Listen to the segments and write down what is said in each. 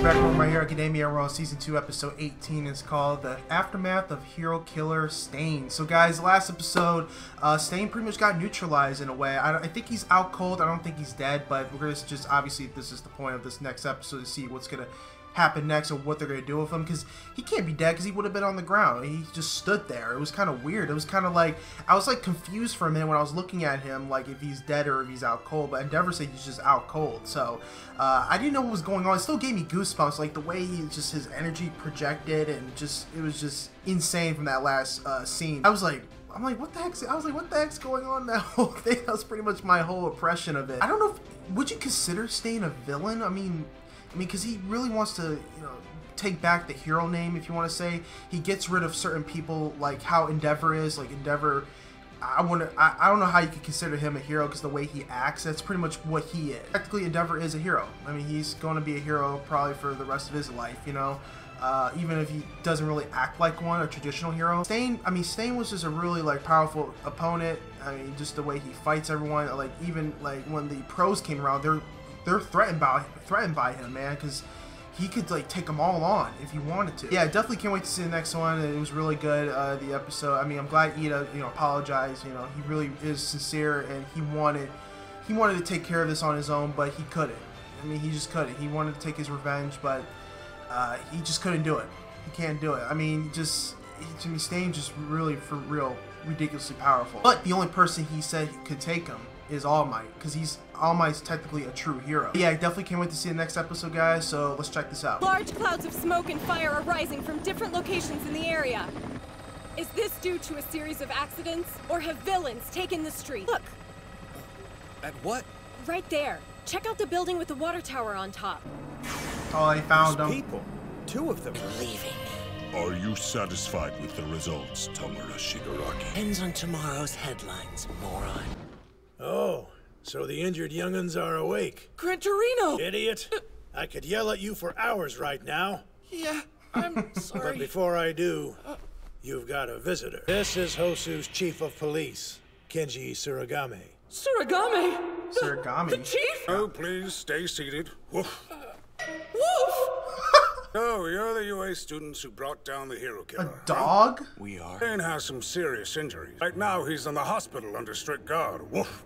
back on My Hero Academia. We're on Season 2, Episode 18. It's called The Aftermath of Hero Killer Stain. So guys, last episode, Stain pretty much got neutralized in a way. I think he's out cold. I don't think he's dead, but we're going to just, obviously, this is the point of this next episode, to see what's going to happen next or what they're going to do with him, because he can't be dead because he would have been on the ground. He just stood there. It was kind of weird. It was kind of like, I was like confused for a minute when I was looking at him, like if he's dead or if he's out cold, but Endeavor said he's just out cold. So I didn't know what was going on. It still gave me goosebumps, like the way his energy projected, and just, it was just insane from that last scene. I'm like, what the heck's, I was like, what the heck's going on that whole thing? That was pretty much my whole impression of it. I don't know would you consider Stain a villain? I mean, because he really wants to, you know, take back the hero name, if you want to say. He gets rid of certain people, like how Endeavor is. Like Endeavor, I don't know how you could consider him a hero, because the way he acts, that's pretty much what he is. Technically, Endeavor is a hero. I mean, he's going to be a hero probably for the rest of his life, you know. Even if he doesn't really act like one, a traditional hero. Stain was just a really, like, powerful opponent. I mean, just the way he fights everyone. Like, even, like, when the pros came around, they're threatened by him, man, because he could, like, take them all on if he wanted to. Yeah, I definitely can't wait to see the next one. It was really good, the episode. I mean, I'm glad Ida, you know, apologized. You know, he really is sincere, and he wanted to take care of this on his own, but he couldn't. I mean, he just couldn't. He wanted to take his revenge, but he just couldn't do it. He can't do it. I mean, Stain just really, for real, ridiculously powerful. But the only person he said could take him is All Might, because All Might's technically a true hero. Yeah, I definitely can't wait to see the next episode, guys, so let's check this out. Large clouds of smoke and fire are rising from different locations in the area. Is this due to a series of accidents, or have villains taken the street? Look. At what? Right there. Check out the building with the water tower on top. Oh, they found them. People. Two of them. They're leaving. Are you satisfied with the results, Tomura Shigaraki? Depends on tomorrow's headlines, moron. Oh, so the injured young'uns are awake. Gran Torino! Idiot! I could yell at you for hours right now. Yeah, I'm sorry. But before I do, you've got a visitor. This is Hosu's chief of police, Kenji Suragame. Suragame? Suragame? The chief? Oh, please, stay seated. Woof. Woof! Oh, you're the UA students who brought down the hero killer. A dog? We are. Stain has some serious injuries. Right now, he's in the hospital under strict guard. Woof.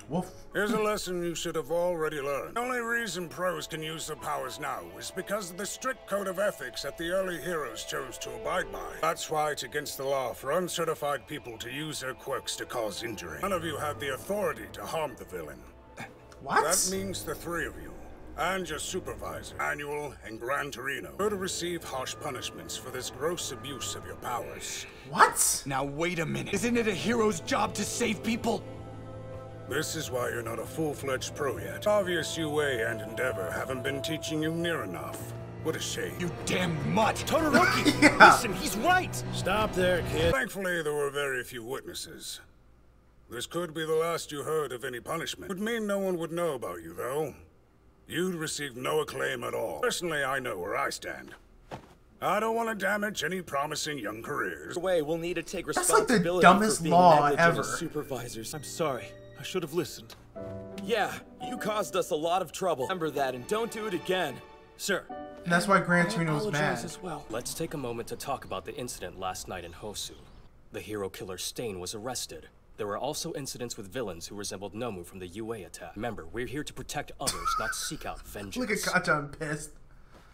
Woof. Here's a lesson you should have already learned. The only reason pros can use their powers now is because of the strict code of ethics that the early heroes chose to abide by. That's why it's against the law for uncertified people to use their quirks to cause injury. None of you have the authority to harm the villain. What? That means the three of you, and your supervisor, Annual and Gran Torino, are to receive harsh punishments for this gross abuse of your powers. What? Now wait a minute. Isn't it a hero's job to save people? This is why you're not a full-fledged pro yet. Obvious UA and Endeavor haven't been teaching you near enough. What a shame. You damn mutt! Todoroki! Yeah. Listen, he's right! Stop there, kid. Thankfully, there were very few witnesses. This could be the last you heard of any punishment. Would mean no one would know about you, though. You'd receive no acclaim at all. Personally, I know where I stand. I don't want to damage any promising young careers. Way, we'll need to take That's like the responsibility dumbest for being law negligent ever. as supervisors. I'm sorry. I should have listened. Yeah, you caused us a lot of trouble. Remember that and don't do it again. Sir. And that's why Gran Torino was apologize mad. as well. Let's take a moment to talk about the incident last night in Hosu. The hero killer Stain was arrested. There were also incidents with villains who resembled Nomu from the UA attack. Remember, we're here to protect others, not seek out vengeance. Look at Kacha, I'm pissed.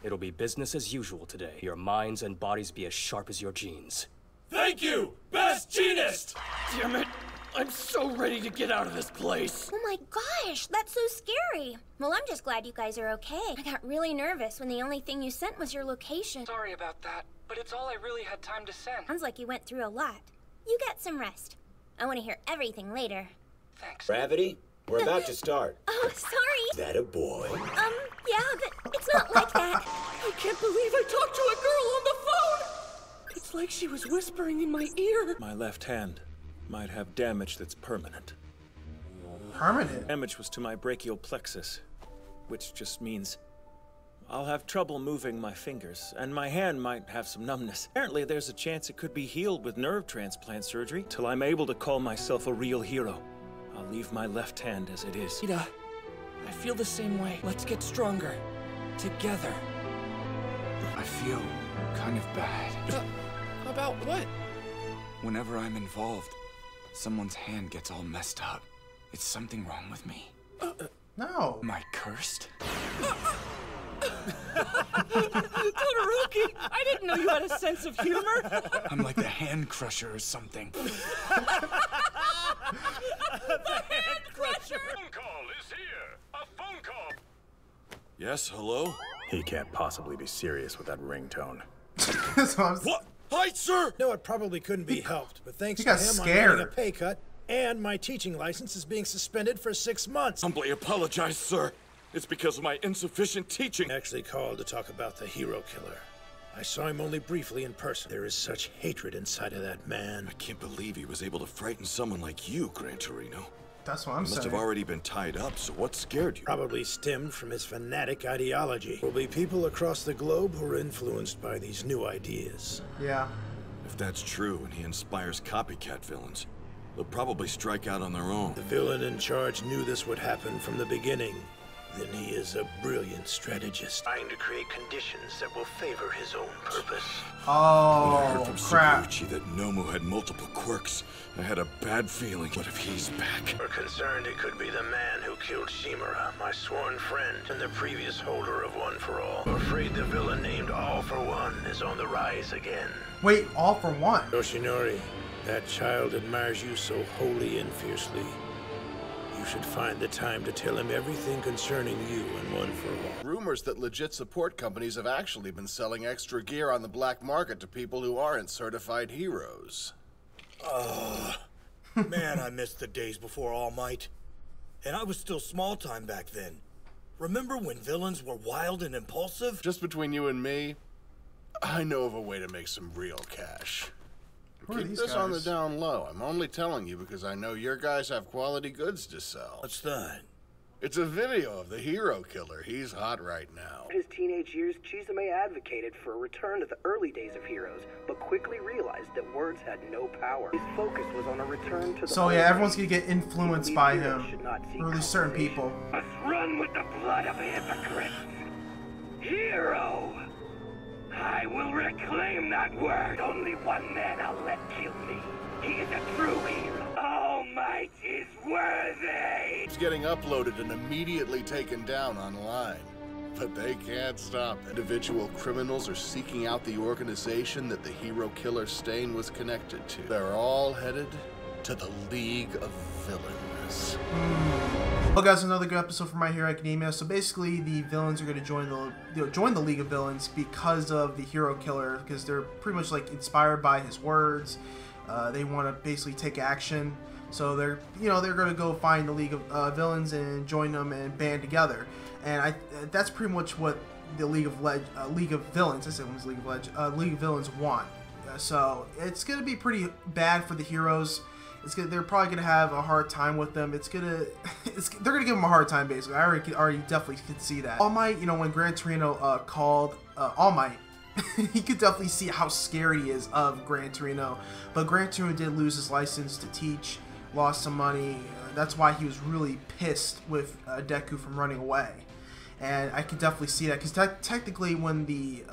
It'll be business as usual today. Your minds and bodies be as sharp as your genes. Thank you, best genist! Damn it! I'm so ready to get out of this place. Oh my gosh, that's so scary. Well, I'm just glad you guys are okay. I got really nervous when the only thing you sent was your location. Sorry about that, but it's all I really had time to send. Sounds like you went through a lot. You get some rest. I want to hear everything later. Thanks. Gravity, we're about to start. Oh, sorry. Is that a boy? Yeah, but it's not like that. I can't believe I talked to a girl on the phone! It's like she was whispering in my ear. My left hand might have damage that's permanent. Permanent? Damage was to my brachial plexus, which just means I'll have trouble moving my fingers, and my hand might have some numbness. Apparently, there's a chance it could be healed with nerve transplant surgery till I'm able to call myself a real hero. I'll leave my left hand as it is. Ida, I feel the same way. Let's get stronger. Together. I feel kind of bad. About what? Whenever I'm involved, someone's hand gets all messed up. Is something wrong with me? No. Am I cursed? Todoroki, I didn't know you had a sense of humor. I'm like the hand crusher or something. The hand crusher! Phone call is here. A phone call. Yes, hello? He can't possibly be serious with that ringtone. What? Hi, sir! No, it probably couldn't be helped, but thanks He to got him, scared. I'm getting a pay cut, and my teaching license is being suspended for 6 months. Humbly apologize, sir. It's because of my insufficient teaching. I actually called to talk about the hero killer. I saw him only briefly in person. There is such hatred inside of that man. I can't believe he was able to frighten someone like you, Gran Torino. That's what I'm He must saying. have already been tied up, so what scared you? Probably stemmed from his fanatic ideology. There will be people across the globe who are influenced by these new ideas. Yeah. If that's true and he inspires copycat villains, they'll probably strike out on their own. The villain in charge knew this would happen from the beginning. Then he is a brilliant strategist, trying to create conditions that will favor his own purpose. When I heard Oh, from crap. Sakuichi that Nomu had multiple quirks, I had a bad feeling. What if he's back? We're concerned it could be the man who killed Shimura, my sworn friend, and the previous holder of One for All. I'm afraid the villain named All for One is on the rise again. Wait, all for one? Yoshinori, that child admires you so wholly and fiercely. You should find the time to tell him everything concerning you and One for All. Rumors that legit support companies have actually been selling extra gear on the black market to people who aren't certified heroes. Man, I missed the days before All Might. And I was still small time back then. Remember when villains were wild and impulsive? Just between you and me, I know of a way to make some real cash. Who are Keep these this on the guys? down low. I'm only telling you because I know your guys have quality goods to sell. What's that? It's a video of the hero killer. He's hot right now. In his teenage years, Chizame advocated for a return to the early days of Heroes, but quickly realized that words had no power. His focus was on a return to the So yeah, everyone's gonna get influenced by him. should not seek Or at least certain confirmation. people. Must run with the blood of hypocrites. Hero! I will reclaim that word. Only one man I'll let kill me. He is a true hero. All Might is worthy. It's getting uploaded and immediately taken down online. But they can't stop it. Individual criminals are seeking out the organization that the hero killer Stain was connected to. They're all headed to the League of Villains. Well, guys, another good episode from My Hero Academia. So basically, the villains are going to join the League of Villains because of the hero killer, because they're pretty much like inspired by his words. They want to basically take action. So they're going to go find the League of Villains and join them and band together. And that's pretty much what the League of Villains. I said it was League of Villains want. So it's going to be pretty bad for the heroes. They're probably gonna have a hard time with them. They're gonna give them a hard time, basically. I already definitely could see that. All Might, when Gran Torino called All Might, he could definitely see how scared he is of Gran Torino. But Gran Torino did lose his license to teach, lost some money. That's why he was really pissed with Deku from running away. And I could definitely see that, because technically when the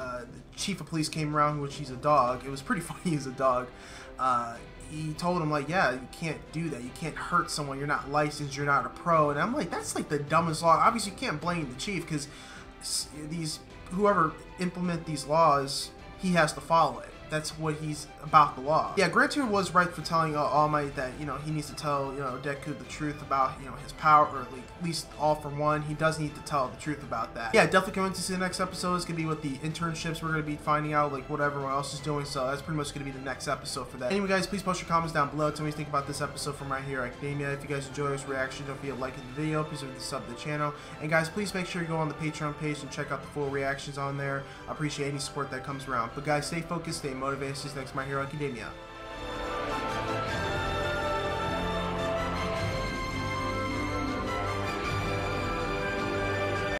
chief of police came around, which he's a dog, it was pretty funny he's a dog, he told him, like, yeah, you can't do that. You can't hurt someone. You're not licensed. You're not a pro. And I'm like, that's like the dumbest law. Obviously, you can't blame the chief, because whoever implement these laws, he has to follow it. That's what he's about, the law. Yeah, Gran Torino was right for telling All Might that, he needs to tell, Deku the truth about, his power, or at least All for One. He does need to tell the truth about that. Yeah, definitely going to see the next episode. It's going to be with the internships. We're going to be finding out, like, what everyone else is doing. So that's pretty much going to be the next episode for that. Anyway, guys, please post your comments down below. Tell me what you think about this episode from My Hero Academia. If you guys enjoy this reaction, don't forget to like the video. Please leave the sub to the channel. And guys, please make sure you go on the Patreon page and check out the full reactions on there. I appreciate any support that comes around. But guys, stay focused, stay motivated. See you next My Hero Academia.